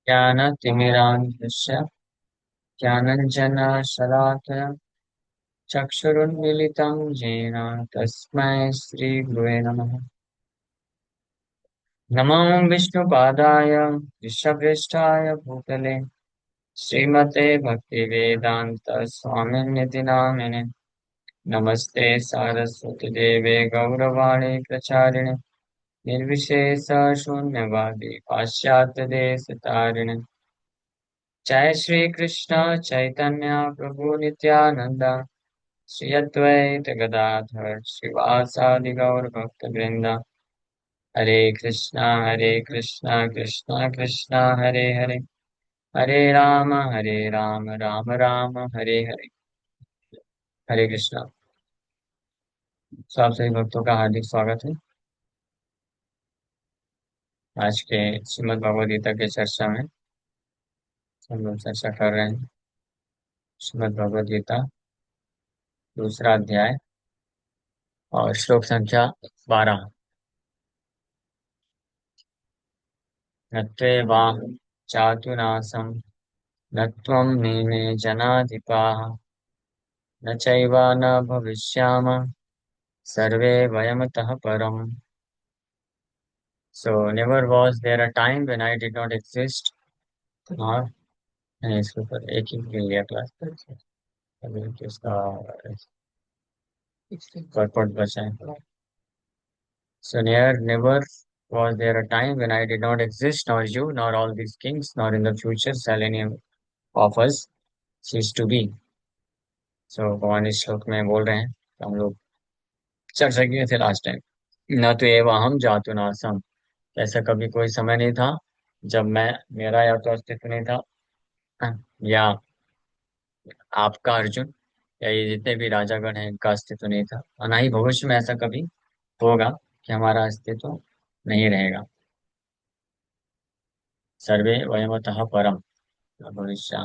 ज्ञानतिमिरान्धस्य ज्ञानञ्जनशलाकया चक्षुरुन्मीलितं येन तस्मै श्रीगुरुवे नमः। नमो विष्णुपादाय कृष्णप्रेष्ठाय भूतले श्रीमते भक्तिवेदान्त स्वामिनिति नामिने। नमस्ते सारस्वतीदेवे गौरवाणी प्रचारिणे निर्विशेष शून्यवादी पाश्चात्यदेशतारिणे। जय श्री कृष्ण चैतन्य प्रभु नित्यानंद श्री अद्वैत गदाधर श्रीवासादि गौर भक्त वृंदा। हरे कृष्णा कृष्णा कृष्णा हरे हरे, हरे राम राम राम हरे हरे। हरे कृष्णा। सब सभी भक्तों का हार्दिक स्वागत है आज के श्रीमद् भगवद गीता के चर्चा में। हम लोग चर्चा कर रहे हैं श्रीमद् भगवद गीता दूसरा अध्याय और श्लोक संख्या 12। नत्वेवाहं चातुनासं न त्वं मेने जनाधिपाः न चैव न भविष्यामः सर्वे वयमतः परम्। So never was there a time when I did not exist। हाँ, नहीं इसके ऊपर एक ही मिल गया क्लास पर। अभी तो इसका परपट बचा है। So never was there a time when I did not exist, nor you, nor all these kings, nor in the future shall any of us cease to be। So भगवान इस श्लोक में बोल रहे हैं तो हम लोग चर्चा किए थे लास्ट टाइम। न तो एवं हम जातु नासम, ऐसा कभी कोई समय नहीं था जब मैं मेरा या तो अस्तित्व नहीं था, या आपका अर्जुन या ये जितने भी राजागण हैं इनका अस्तित्व नहीं था, और ना ही भविष्य में ऐसा कभी होगा कि हमारा अस्तित्व नहीं रहेगा। सर्वे वयमतः परम भविष्य।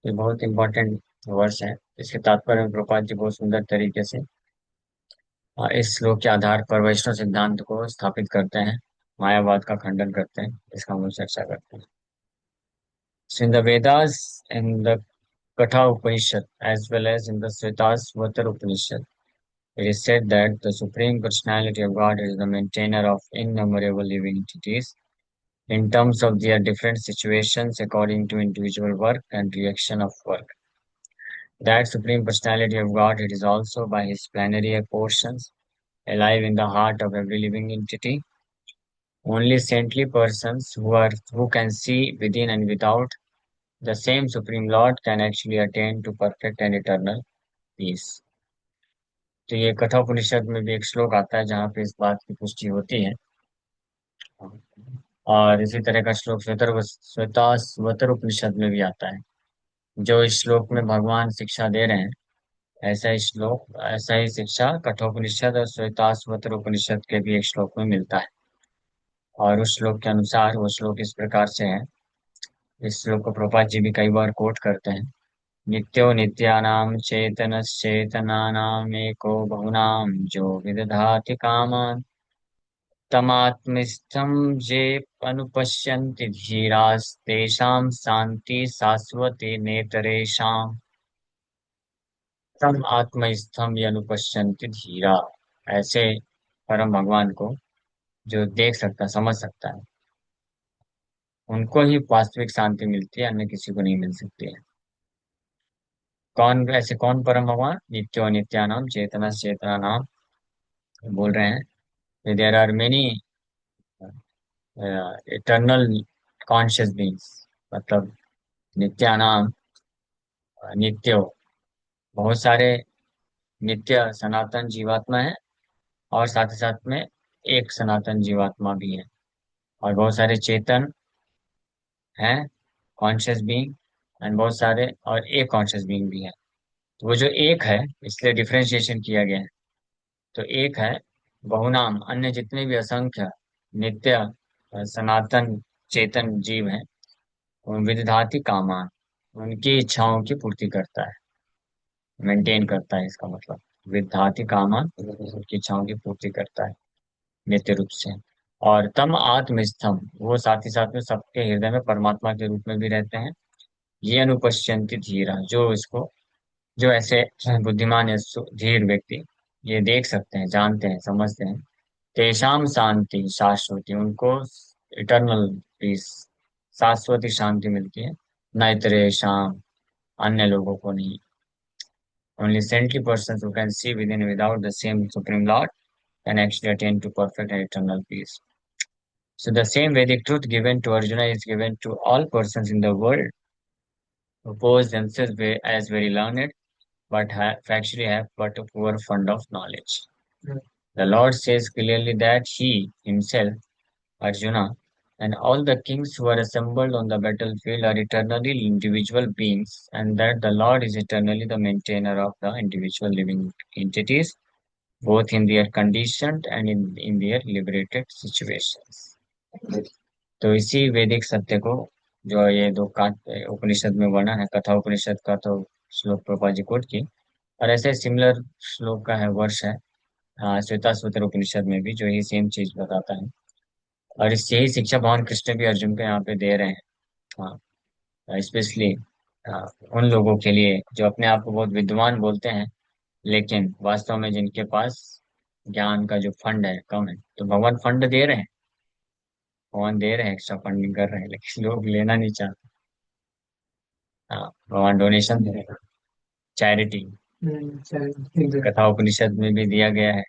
ये बहुत इंपॉर्टेंट वर्ष है। इसके तात्पर्य में प्रभुपाद जी बहुत सुंदर तरीके से इस श्लोक के आधार पर वैष्णव सिद्धांत को स्थापित करते हैं, मायावाद का खंडन करते हैं। इसका हम लोग चर्चा करते हैं। So in the Vedas, in the Katha Upanishad, as well as in the Svetasvatar Upanishad, it is said that the Supreme Personality of God is the maintainer of innumerable living entities in terms of their different situations according to individual work and reaction of work. That Supreme Personality of God, it is also by His plenary portions alive in the heart of every living entity. Only saintly persons who can see within and without the same Supreme Lord can actually attain to perfect and eternal peace। तो ये कठोपनिषद में भी एक श्लोक आता है जहाँ पे इस बात की पुष्टि होती है। और इसी तरह का श्लोक श्वेताश्वतर उपनिषद में भी आता है। जो इस श्लोक में भगवान शिक्षा दे रहे हैं, ऐसा ही शिक्षा कठोपनिषद और श्वेताश्वतर उपनिषद के भी एक श्लोक में मिलता है। और उस श्लोक के अनुसार वो श्लोक इस प्रकार से है। इस श्लोक को प्रभुपाद जी भी कई बार कोट करते हैं। नित्यो नित्यानां चेतनश्चेतनानाम् एको बहुनां जो विदधाति कामान् तमात्मस्थं ये अनुपश्यन्ति धीरास्तेषां शान्ति शाश्वती नेतरेषाम्। तम आत्मस्थम ये अनुपश्यन्ति धीरा, ऐसे परम भगवान को जो देख सकता समझ सकता है, उनको ही वास्तविक शांति मिलती है, अन्य किसी को नहीं मिल सकती है। कौन परम भगवान? नित्यो नित्यानाम चेतना चेतना नाम बोल रहे हैं। There are many eternal conscious beings, मतलब नित्यानाम, नित्यो, बहुत सारे नित्य सनातन जीवात्मा है, और साथ ही साथ में एक सनातन जीवात्मा भी है। और बहुत सारे चेतन हैं, कॉन्शियस बीइंग, एंड बहुत सारे और एक कॉन्शियस बीइंग भी है। तो वो जो एक है, इसलिए डिफरेंशिएशन किया गया है। तो एक है, बहुनाम अन्य जितने भी असंख्य नित्य सनातन चेतन जीव हैं, उन विदधाति कामान, उनकी इच्छाओं की पूर्ति करता है, मेंटेन करता है। इसका मतलब विदधाति कामान, उनकी इच्छाओं की पूर्ति करता है नित्य रूप से। और तम आत्मस्थम, वो साथ ही साथ में सबके हृदय में परमात्मा के रूप में भी रहते हैं। ये अनुपश्यंति धीरा, जो इसको, जो ऐसे बुद्धिमान या धीर व्यक्ति ये देख सकते हैं, जानते हैं, समझते हैं, तेषाम शांति शाश्वती, उनको इटर्नल पीस, शाश्वती शांति मिलती है। नैतरेषाम, अन्य लोगों को नहीं। Only saintly persons who can see within without the same Supreme Lord can actually attain to perfect and eternal peace. So the same Vedic truth given to Arjuna is given to all persons in the world who pose themselves as very learned, but actually have but a poor fund of knowledge. The Lord says clearly that He Himself, Arjuna, and all the kings who are assembled on the battlefield are eternally individual beings, and that the Lord is eternally the maintainer of the individual living entities, both in their conditioned and in their liberated situations. तो इसी वैदिक सत्य को, जो ये दो का उपनिषद में वर्णन है, कथा उपनिषद का तो श्लोक प्रभुपाद जी कोट की, और ऐसे सिमिलर श्लोक का है वर्ष है श्वेताश्वतर उपनिषद में भी, जो ये सेम चीज बताता है। और इस यही शिक्षा भगवान कृष्ण भी अर्जुन को यहाँ पे दे रहे हैं। हाँ, स्पेशली उन लोगों के लिए जो अपने आप को बहुत विद्वान बोलते हैं, लेकिन वास्तव में जिनके पास ज्ञान का जो फंड है कम है। तो भगवान फंड दे रहे हैं, भगवान दे रहे हैं, एक्स्ट्रा फंडिंग कर रहे हैं, लेकिन लोग लेना नहीं चाहते। हाँ, भगवान डोनेशन दे रहे हैं, चैरिटी। कथा उपनिषद में भी दिया गया है।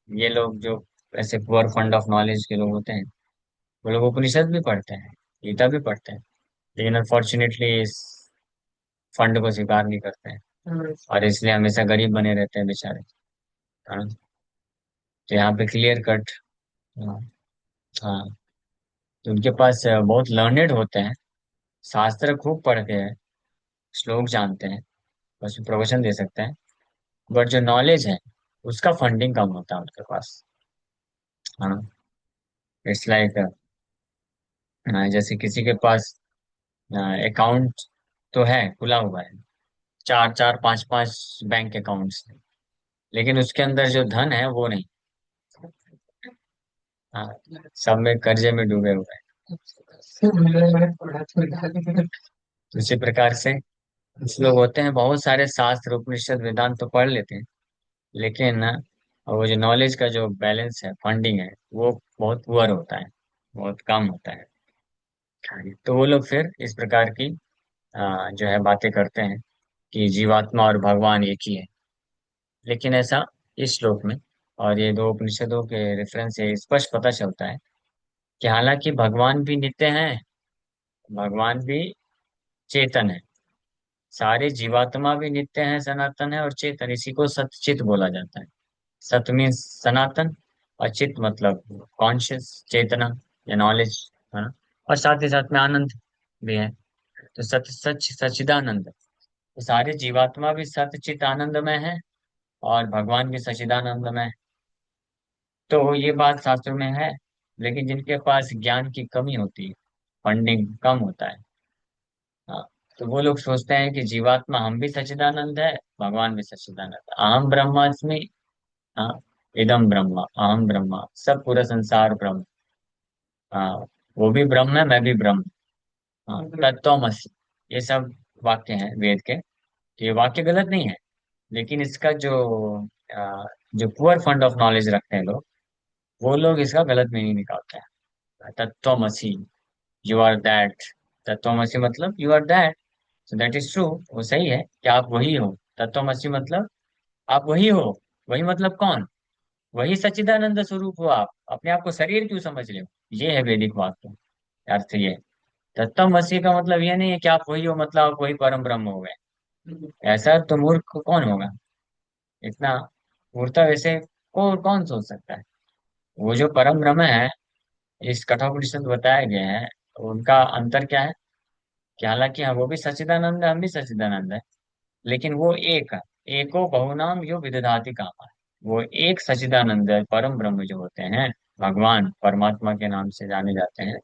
ये लोग जो ऐसे पुअर फंड ऑफ नॉलेज के लोग होते हैं, वो लोग उपनिषद भी पढ़ते हैं, गीता भी पढ़ते हैं, लेकिन अनफॉर्चुनेटली इस फंड को स्वीकार नहीं करते हैं, और इसलिए हमेशा गरीब बने रहते हैं बेचारे। हाँ, तो यहाँ पे क्लियर कट। हाँ। हाँ, तो उनके पास बहुत लर्नेड होते हैं, शास्त्र खूब पढ़ते हैं, श्लोक जानते हैं, बस प्रवचन दे सकते हैं, बट जो नॉलेज है उसका फंडिंग कम होता है उनके पास। हाँ, इट्स लाइक जैसे किसी के पास अकाउंट तो है, खुला हुआ है, चार चार पांच पांच बैंक अकाउंट्स, लेकिन उसके अंदर जो धन है वो नहीं। हाँ, सब में कर्जे में डूबे हुए हैं। तो इसी प्रकार से कुछ लोग होते हैं, बहुत सारे शास्त्र उपनिषद वेदांत तो पढ़ लेते हैं, लेकिन ना वो जो नॉलेज का जो बैलेंस है, फंडिंग है, वो बहुत पुअर होता है, बहुत कम होता है। तो वो लोग फिर इस प्रकार की जो है बातें करते हैं कि जीवात्मा और भगवान एक ही है। लेकिन ऐसा इस श्लोक में और ये दो उपनिषदों के रेफरेंस से स्पष्ट पता चलता है कि हालांकि भगवान भी नित्य हैं, भगवान भी चेतन है, सारे जीवात्मा भी नित्य हैं, सनातन है और चेतन, इसी को सतचित बोला जाता है। सत मीन्स सनातन, और चित मतलब कॉन्शियस, चेतना या नॉलेज, है ना। और साथ ही साथ में आनंद भी है, तो सत सच सच्चिदानंद। तो सारे जीवात्मा भी सत चित आनंद में है, और भगवान भी सच्चिदानंद में है। तो ये बात शास्त्रों में है, लेकिन जिनके पास ज्ञान की कमी होती है, फंडिंग कम होता है, हाँ, तो वो लोग सोचते हैं कि जीवात्मा हम भी सच्चिदानंद है, भगवान भी सच्चिदानंद है, अहम ब्रह्मास्मि। हाँ, इदम ब्रह्मा, अहम ब्रह्मा, सब पूरा संसार ब्रह्म। हाँ, वो भी ब्रह्म है, मैं भी ब्रह्म। हाँ, तत्वमसि, ये सब वाक्य हैं वेद के। तो ये वाक्य गलत नहीं है, लेकिन इसका जो पुअर फंड ऑफ नॉलेज रखते हैं लोग, वो लोग इसका गलत मीनिंग निकालते हैं। तत्वमसि, यू आर दैट। तत्वमसि मतलब you are that, so that is true, वो सही है कि आप वही हो। तत्वमसि मतलब आप वही हो। वही मतलब कौन? वही सच्चिदानंद स्वरूप हो। आप अपने आप को शरीर क्यों समझ रहे हो? ये है वैदिक वाक्य, अर्थ ये। तत्वमसि का मतलब ये नहीं है कि आप वही हो, मतलब आप वही परम ब्रह्म हो गए। ऐसा तो मूर्ख कौन होगा, इतना मूर्खता वैसे को कौन सोच सकता है। वो जो परम ब्रह्म है, इस कठोपनिषद में बताया गया है, उनका अंतर क्या है कि हालांकि हाँ, वो भी सच्चिदानंद है, हम भी सच्चिदानंद है, लेकिन वो एक है। एको बहुनाम यो विदधाति कामा, वो एक सच्चिदानंद है, परम ब्रह्म जो होते हैं, भगवान परमात्मा के नाम से जाने जाते हैं।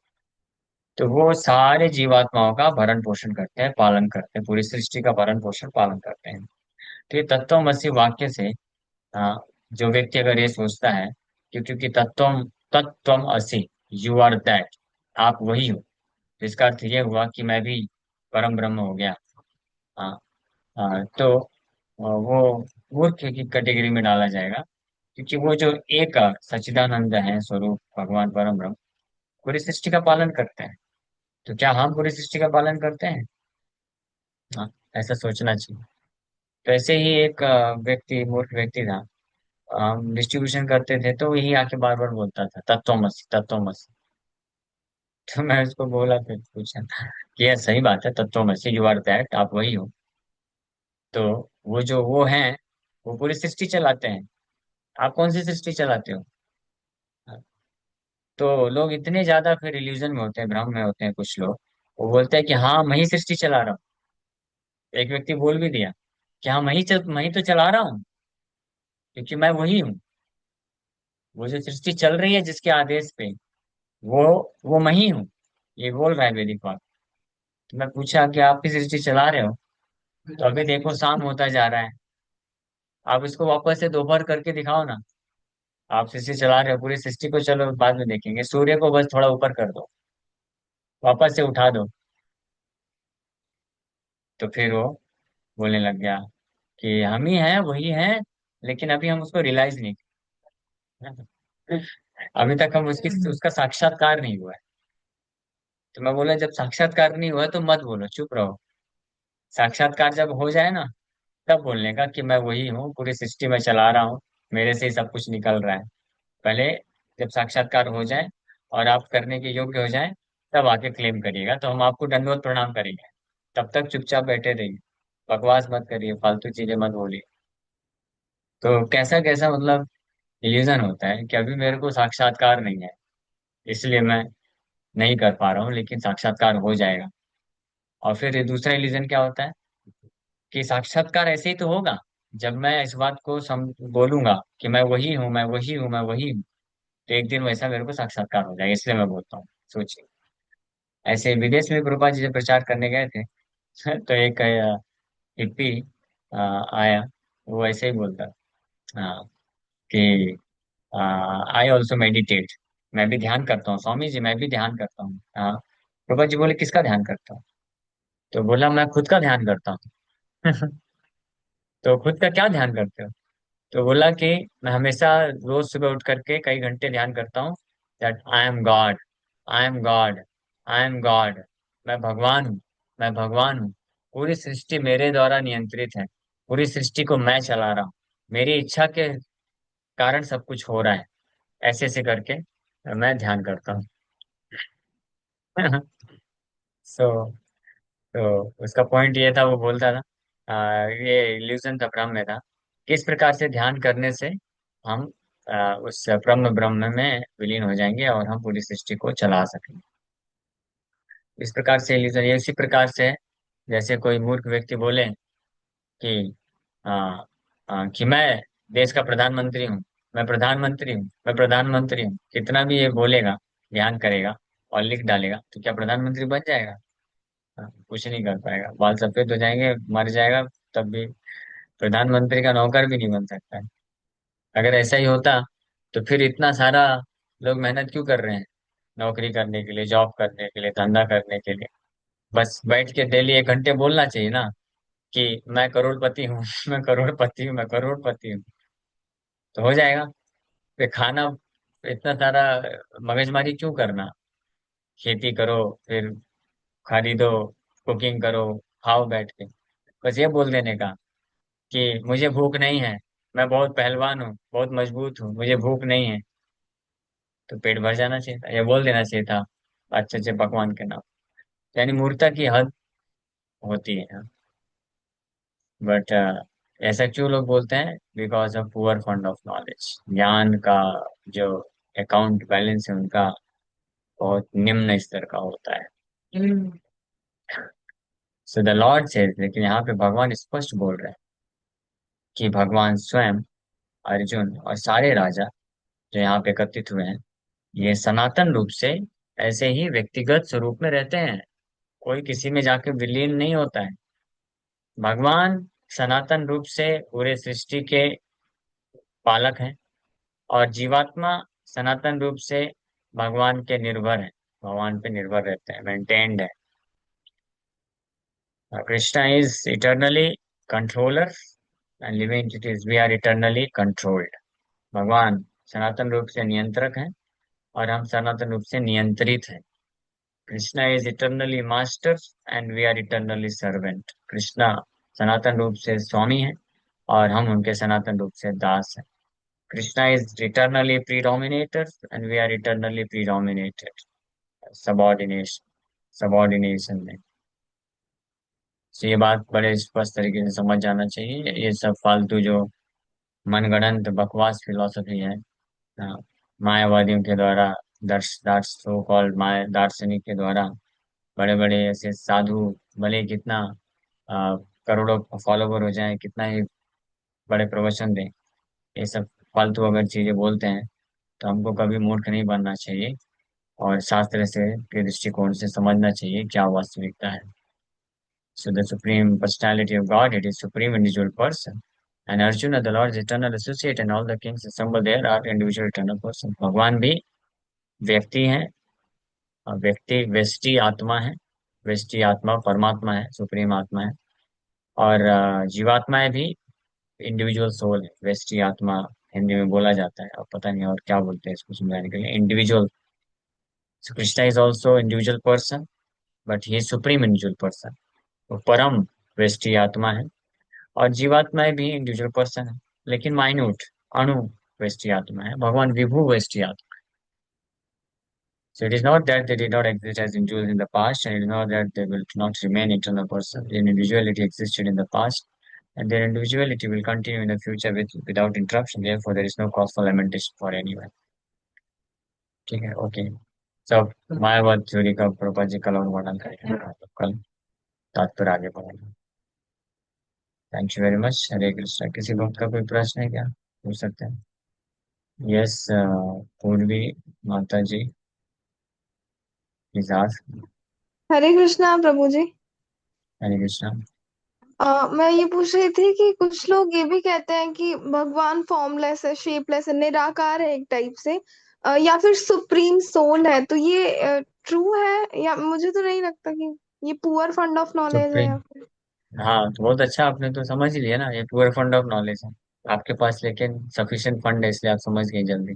तो वो सारे जीवात्माओं का भरण पोषण करते हैं, पालन करते हैं, पूरी सृष्टि का भरण पोषण पालन करते हैं। तो ये तत्वमसि वाक्य से जो व्यक्ति अगर ये सोचता है कि क्योंकि तत्वम तत्वम असि, यू आर दैट, आप वही हो। इसका अर्थ ये हुआ कि मैं भी परम ब्रह्म हो गया। हाँ। तो वो मूर्ख की कैटेगरी में डाला जाएगा, क्योंकि वो जो एक सच्चिदानंद है स्वरूप भगवान परम ब्रह्म, पूरी सृष्टि का पालन करते हैं। तो क्या हम पूरी सृष्टि का पालन करते हैं? हाँ, ऐसा सोचना चाहिए। तो ऐसे ही एक व्यक्ति, मूर्ख व्यक्ति था, हम डिस्ट्रीब्यूशन करते थे तो यही आके बार बार बोलता था तत्वमसि तत्वमसि। तो मैं उसको बोला, फिर पूछा कि यह सही बात है, तत्वमसि, यू आर दैट, आप वही हो। तो वो हैं, वो पूरी सृष्टि चलाते हैं। आप कौन सी सृष्टि चलाते हो? तो लोग इतने ज्यादा फिर इल्यूजन में होते हैं, भ्रम में होते हैं कुछ लोग। वो बोलते हैं कि हाँ मैं ही सृष्टि चला रहा हूँ। एक व्यक्ति बोल भी दिया कि हाँ मैं ही तो चला रहा हूँ, क्योंकि मैं वही हूँ। वो जो सृष्टि चल रही है जिसके आदेश पे, वो वो मैं ही हूँ, ये बोल रहा है वैदिक वाद। तो मैं पूछा कि आप भी सृष्टि चला रहे हो? तो अभी देखो शाम होता जा रहा है, आप इसको वापस से दोपहर करके दिखाओ ना। आप सृष्टि चला रहे हो पूरी सृष्टि को, चलो बाद में देखेंगे, सूर्य को बस थोड़ा ऊपर कर दो, वापस से उठा दो। तो फिर वो बोलने लग गया कि हम ही हैं, वही हैं, लेकिन अभी हम उसको रियलाइज नहीं कर। अभी तक हम उसका साक्षात्कार नहीं हुआ है। तो मैं बोला जब साक्षात्कार नहीं हुआ है, तो मत बोलो, चुप रहो। साक्षात्कार जब हो जाए ना, तब बोलने का कि मैं वही हूँ, पूरी सृष्टि में चला रहा हूँ, मेरे से ही सब कुछ निकल रहा है। पहले जब साक्षात्कार हो जाए और आप करने के योग्य हो जाए, तब आके क्लेम करिएगा, तो हम आपको दंडवत प्रणाम करेंगे। तब तक चुपचाप बैठे रहिए, बकवास मत करिए, फालतू चीजें मत बोलिए। तो कैसा कैसा मतलब इल्यूजन होता है कि अभी मेरे को साक्षात्कार नहीं है, इसलिए मैं नहीं कर पा रहा हूँ, लेकिन साक्षात्कार हो जाएगा। और फिर ये दूसरा इल्यूजन क्या होता है कि साक्षात्कार ऐसे ही तो होगा, जब मैं इस बात को बोलूंगा कि मैं वही हूँ, मैं वही हूँ, मैं वही हूँ, तो एक दिन वैसा मेरे को साक्षात्कार हो जाएगा, इसलिए मैं बोलता हूँ। सोचिए, ऐसे विदेश में प्रभुपाद जी जब प्रचार करने गए थे तो एक हिप्पी आया, वो ऐसे ही बोलता, हाँ, कि आई ऑल्सो मेडिटेट, मैं भी ध्यान करता हूँ स्वामी जी, मैं भी ध्यान करता हूँ। हाँ। प्रभुपाद जी बोले किसका ध्यान करता हूँ? तो बोला मैं खुद का ध्यान करता हूँ। तो खुद का क्या ध्यान करते हो? तो बोला कि मैं हमेशा रोज सुबह उठ करके कई घंटे ध्यान करता हूँ, that I am God, I am God, I am God, मैं भगवान हूँ, मैं भगवान हूँ, पूरी सृष्टि मेरे द्वारा नियंत्रित है, पूरी सृष्टि को मैं चला रहा हूँ, मेरी इच्छा के कारण सब कुछ हो रहा है। ऐसे ऐसे करके मैं ध्यान करता हूँ। सो तो उसका पॉइंट ये था, वो बोलता था ये इल्यूजन था, भ्रम में था, किस प्रकार से ध्यान करने से हम उस ब्रह्म ब्रह्म में विलीन हो जाएंगे और हम पूरी सृष्टि को चला सकेंगे। इस प्रकार से इल्यूजन ये इसी प्रकार से है, जैसे कोई मूर्ख व्यक्ति बोले कि आ, कि मैं देश का प्रधानमंत्री हूँ, मैं प्रधानमंत्री हूँ, मैं प्रधानमंत्री हूँ, कितना भी ये बोलेगा, ध्यान करेगा और लिख डालेगा, तो क्या प्रधानमंत्री बन जाएगा? कुछ नहीं कर पाएगा, बाल सफेद हो जाएंगे, मर जाएगा, तब भी प्रधानमंत्री का नौकर भी नहीं बन सकता है। अगर ऐसा ही होता, तो फिर इतना सारा लोग मेहनत क्यों कर रहे हैं, नौकरी करने के लिए, जॉब करने के लिए, धंधा करने के लिए? बस बैठ के डेली 1 घंटे बोलना चाहिए ना कि मैं करोड़पति हूँ, मैं करोड़पति हूँ, मैं करोड़पति हूँ, तो हो जाएगा। फिर खाना, इतना सारा मगजमारी क्यों करना? खेती करो, फिर खरीदो, कुकिंग करो, खाओ बैठ के। बस ये बोल देने का कि मुझे भूख नहीं है, मैं बहुत पहलवान हूँ, बहुत मजबूत हूँ, मुझे भूख नहीं है, तो पेट भर जाना चाहिए था, या बोल देना चाहिए था अच्छे अच्छे पकवान के नाम। यानी मूर्खता की हद होती है। बट ऐसा क्यों लोग बोलते हैं? Because of poor fund of knowledge, ज्ञान का जो अकाउंट बैलेंस है उनका बहुत निम्न स्तर का होता है। सो द लॉर्ड सेज, लेकिन यहाँ पे भगवान स्पष्ट बोल रहे हैं कि भगवान स्वयं, अर्जुन और सारे राजा जो यहाँ पे एकत्रित हुए हैं, ये सनातन रूप से ऐसे ही व्यक्तिगत स्वरूप में रहते हैं, कोई किसी में जाके विलीन नहीं होता है। भगवान सनातन रूप से पूरे सृष्टि के पालक हैं, और जीवात्मा सनातन रूप से भगवान के निर्भर है, भगवान पे निर्भर रहते हैं, मेंटेन्ड है। Krishna is eternally controller and living entities, we are eternally controlled. भगवान सनातन रूप से नियंत्रक है और हम सनातन रूप से नियंत्रित हैं। Krishna is eternally master and we are eternally servant. Krishna सनातन रूप से स्वामी है और हम उनके सनातन रूप से दास हैं। Krishna is eternally predominator and we are eternally predominated. Subordination, subordination में। तो ये बात बड़े स्पष्ट तरीके से समझ जाना चाहिए। ये सब फालतू जो मनगढ़ंत बकवास फिलॉसफी है, हाँ, मायावादियों के द्वारा, सो कॉल्ड माया दार्शनिक के द्वारा, बड़े बड़े ऐसे साधु, भले ही कितना आ, करोड़ों फॉलोवर हो जाए, कितना ही बड़े प्रवचन दें, ये सब फालतू अगर चीजें बोलते हैं तो हमको कभी मूर्ख नहीं बनना चाहिए और शास्त्र से के दृष्टिकोण से समझना चाहिए क्या वास्तविकता है। So the supreme personality of God, it is supreme individual person. And Arjuna, the Lord's eternal associate, and all the kings assembled there are individual eternal person. भगवान भी व्यक्ति हैं, और व्यक्ति व्यष्टि आत्मा है। व्यष्टि आत्मा परमात्मा है, सुप्रीम आत्मा है। और जीवात्माएं भी इंडिविजुअल सोल है, व्यष्टि आत्मा हिंदी में बोला जाता है, और पता नहीं और क्या बोलते हैं इसको समझाने के लिए, individual. So Krishna is also individual person, but he is supreme individual person. वो परम व्यष्टि आत्मा है। और जीवात्माएं भी इंडिविजुअल पर्सन है, लेकिन माइन्यूट, अणु व्यष्टि आत्मा है। भगवान विभु व्यष्टि आत्मा। So it is not that they did not exist as individuals in the past, and it is not that they will not remain eternal person. Their individuality existed in the past, and their individuality will continue in the future without interruption. Therefore, there is no cause for lamentation for anyone. ठीक है, okay. सब मायावाद theory का प्रभुपाद जी कल और वर्णन करेंगे, तो कल तात्पर्य आगे बढ़ेगा। Thank you very much. Hare Krishna. किसी भक्त का कोई प्रश्न है क्या, पूछ सकते हैं? यस, पूर्वी माता जी, मिजाज। हरे कृष्णा प्रभु जी। हरे कृष्णा। मैं ये पूछ रही थी कि कुछ लोग ये भी कहते हैं कि भगवान फॉर्मलेस है, शेपलेस है, निराकार है एक टाइप से, या फिर सुप्रीम सोल है। तो ये ट्रू है, या मुझे तो नहीं लगता कि ये पुअर फंड ऑफ नॉलेज है सुप्रीम, या फिर। हाँ तो बहुत अच्छा, आपने तो समझ ही लिया ना, ये पूरा फंड ऑफ नॉलेज है आपके पास, लेकिन सफिशिएंट फंड है इसलिए आप समझ गए जल्दी।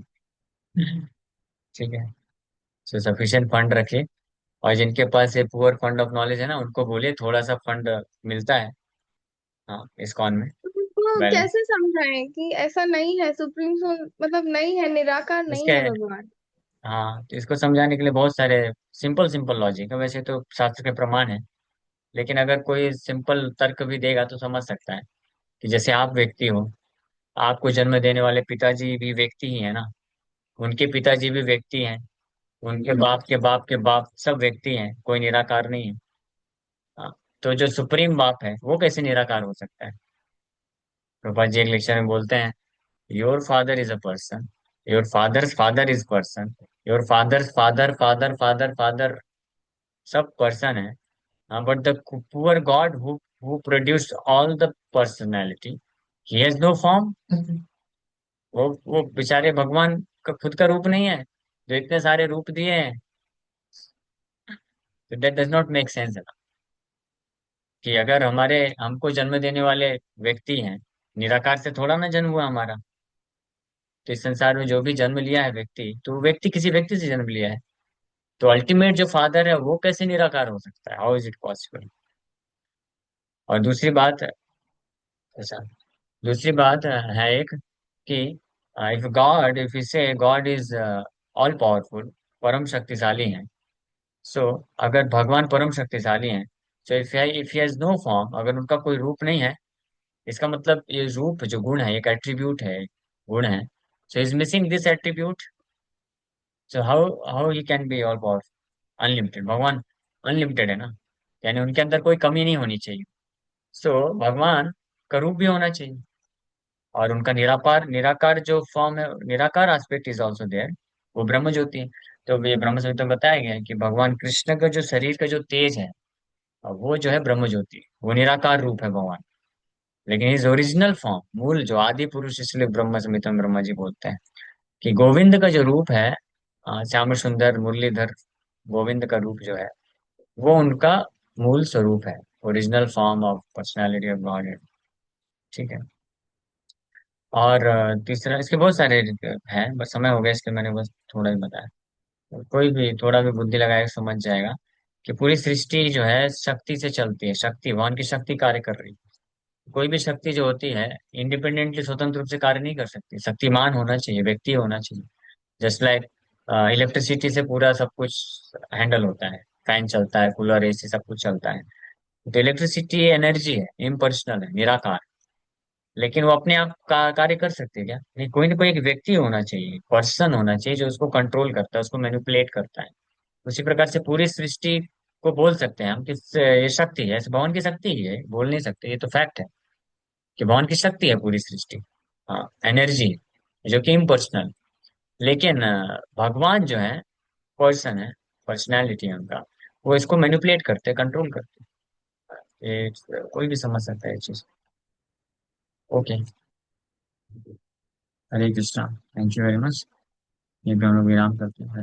ठीक है। सो सफिशिएंट फंड रखे, और जिनके पास ये पुअर फंड ऑफ नॉलेज है ना, उनको बोलिए थोड़ा सा फंड मिलता है, हाँ, इस्कॉन में तो इसको बैलेंस। कैसे समझाएं कि ऐसा नहीं है, सुप्रीम सोल मतलब नहीं है, निराकार नहीं इसके, है भगवान। हाँ तो इसको समझाने के लिए बहुत सारे सिंपल सिंपल लॉजिक है, वैसे तो शास्त्र के प्रमाण है, लेकिन अगर कोई सिंपल तर्क भी देगा तो समझ सकता है। कि जैसे आप व्यक्ति हो, आपको जन्म देने वाले पिताजी भी व्यक्ति ही है ना, उनके पिताजी भी व्यक्ति हैं, उनके बाप के बाप के बाप सब व्यक्ति हैं, कोई निराकार नहीं है। हाँ, तो जो सुप्रीम बाप है वो कैसे निराकार हो सकता है? प्रभुपाद जी एक लेक्चर में बोलते हैं, your father is a person, your father's father is person, your father's father father father father सब पर्सन है। हाँ, but the poor God who produced all the personality, he has no form. वो बेचारे भगवान का खुद का रूप नहीं है, जो इतने सारे रूप दिए हैं। तो that does not make sense कि अगर हमारे हमको जन्म देने वाले व्यक्ति हैं, निराकार से थोड़ा ना जन्म हुआ हमारा। तो इस संसार में जो भी जन्म लिया है व्यक्ति, तो वो व्यक्ति किसी व्यक्ति से जन्म लिया है। तो अल्टीमेट जो फादर है वो कैसे निराकार हो सकता है? How is it possible? और दूसरी बात, अच्छा, दूसरी बात है एक, कि इफ गॉड, इफ यू से गॉड इज ऑल पावरफुल, परम शक्तिशाली है। सो अगर भगवान परम शक्तिशाली हैं, तो इफ हैज नो फॉर्म, अगर उनका कोई रूप नहीं है, इसका मतलब ये रूप जो गुण है, एक एट्रीब्यूट है, गुण है। So is missing this attribute. So how how he can be all powerful, unlimited? भगवान अनलिमिटेड है ना, यानी उनके अंदर कोई कमी नहीं होनी चाहिए। सो भगवान का रूप भी होना चाहिए, और उनका निराकार निराकार जो फॉर्म है, निराकार एस्पेक्ट इज ऑल्सो देयर, वो ब्रह्म ज्योति है। तो ये ब्रह्म संहिता में बताया गया है कि भगवान कृष्ण का जो शरीर का जो तेज है, वो जो है ब्रह्म ज्योति, वो निराकार रूप है भगवान। लेकिन इज ओरिजिनल फॉर्म, मूल जो आदि पुरुष, इसलिए ब्रह्म संहिता में ब्रह्मा जी बोलते हैं कि गोविंद का जो रूप है, श्याम सुंदर मुरलीधर गोविंद का रूप जो है, वो उनका मूल स्वरूप है, original form of personality of God. ठीक है। और तीसरा, इसके बहुत सारे हैं, बस समय हो गया इसके, मैंने बस थोड़ा ही बताया। कोई भी थोड़ा भी बुद्धि लगाए समझ जाएगा कि पूरी सृष्टि जो है शक्ति से चलती है, शक्ति, भगवान की शक्ति कार्य कर रही है। कोई भी शक्ति जो होती है इंडिपेंडेंटली, स्वतंत्र रूप से कार्य नहीं कर सकती, शक्तिमान होना चाहिए, व्यक्ति होना चाहिए। जस्ट लाइक इलेक्ट्रिसिटी से पूरा सब कुछ हैंडल होता है, फैन चलता है, कूलर, एसी, सब कुछ चलता है। तो इलेक्ट्रिसिटी एनर्जी है, इम्पर्सनल है, निराकार। लेकिन वो अपने आप का कार्य कर सकते हैं क्या? नहीं, कोई ना कोई एक व्यक्ति होना चाहिए, पर्सन होना चाहिए जो उसको कंट्रोल करता है, उसको मैनिपुलेट करता है। उसी प्रकार से पूरी सृष्टि को बोल सकते हैं हम कि ये शक्ति है, इस भगवान की शक्ति ही है, बोल नहीं सकते, ये तो फैक्ट है कि भगवान की शक्ति है पूरी सृष्टि। हाँ, एनर्जी, जो कि इम्पर्सनल। लेकिन भगवान जो है पर्सन है, पर्सनैलिटी है उनका, वो इसको मैनिपुलेट करते हैं, कंट्रोल करते हैं। ये कोई भी समझ सकता है ये चीज। Okay. Hare Krishna, thank you very much. ये भी हम लोग विराम करते हैं। हरे